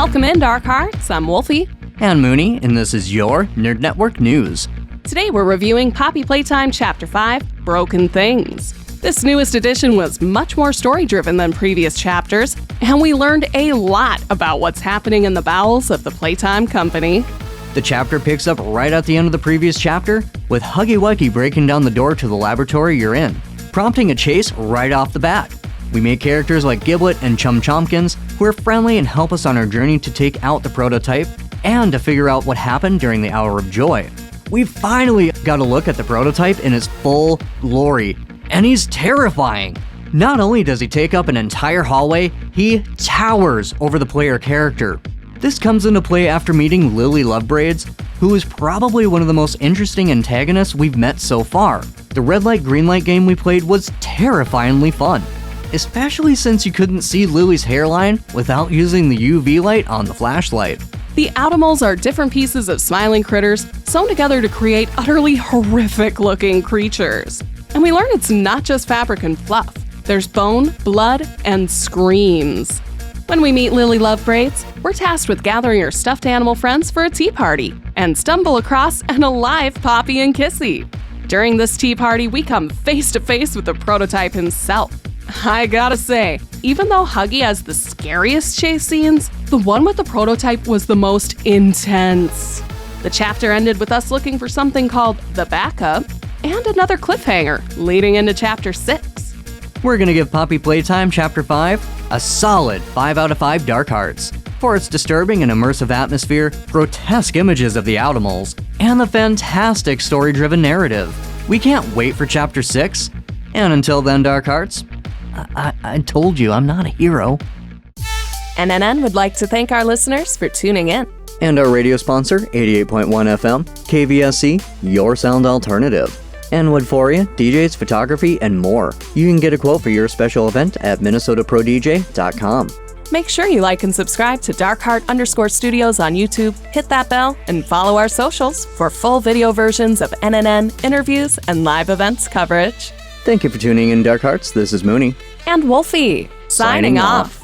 Welcome in, Dark Hearts. I'm Wolfie. And Mooney, and this is your Nerd Network News. Today we're reviewing Poppy Playtime Chapter 5, Broken Things. This newest edition was much more story-driven than previous chapters, and we learned a lot about what's happening in the bowels of the Playtime Company. The chapter picks up right at the end of the previous chapter, with Huggy Wuggy breaking down the door to the laboratory you're in, prompting a chase right off the bat. We meet characters like Giblet and Chum Chompkins, who are friendly and help us on our journey to take out the prototype and to figure out what happened during the Hour of Joy. We finally got a look at the prototype in its full glory, and he's terrifying. Not only does he take up an entire hallway, he towers over the player character. This comes into play after meeting Lily Lovebraids, who is probably one of the most interesting antagonists we've met so far. The red light green light game we played was terrifyingly fun, especially since you couldn't see Lily's hairline without using the UV light on the flashlight. The Automals are different pieces of smiling critters sewn together to create utterly horrific-looking creatures. And we learn it's not just fabric and fluff. There's bone, blood, and screams. When we meet Lily Lovebraids, we're tasked with gathering her stuffed animal friends for a tea party and stumble across an alive Poppy and Kissy. During this tea party, we come face to face with the prototype himself. I gotta say, even though Huggy has the scariest chase scenes, the one with the prototype was the most intense. The chapter ended with us looking for something called The Backup and another cliffhanger leading into Chapter 6. We're gonna give Poppy Playtime Chapter 5 a solid 5 out of 5 Dark Hearts for its disturbing and immersive atmosphere, grotesque images of the Automals, and the fantastic story-driven narrative. We can't wait for Chapter 6, and until then, Dark Hearts, I told you I'm not a hero. NNN would like to thank our listeners for tuning in. And our radio sponsor, 88.1 FM, KVSC, your sound alternative. And Woodforia, DJs, photography, and more. You can get a quote for your special event at MinnesotaProDJ.com. Make sure you like and subscribe to DarkHeart_Studios on YouTube, hit that bell, and follow our socials for full video versions of NNN, interviews, and live events coverage. Thank you for tuning in, Dark Hearts. This is Mooney. And Wolfie, signing off.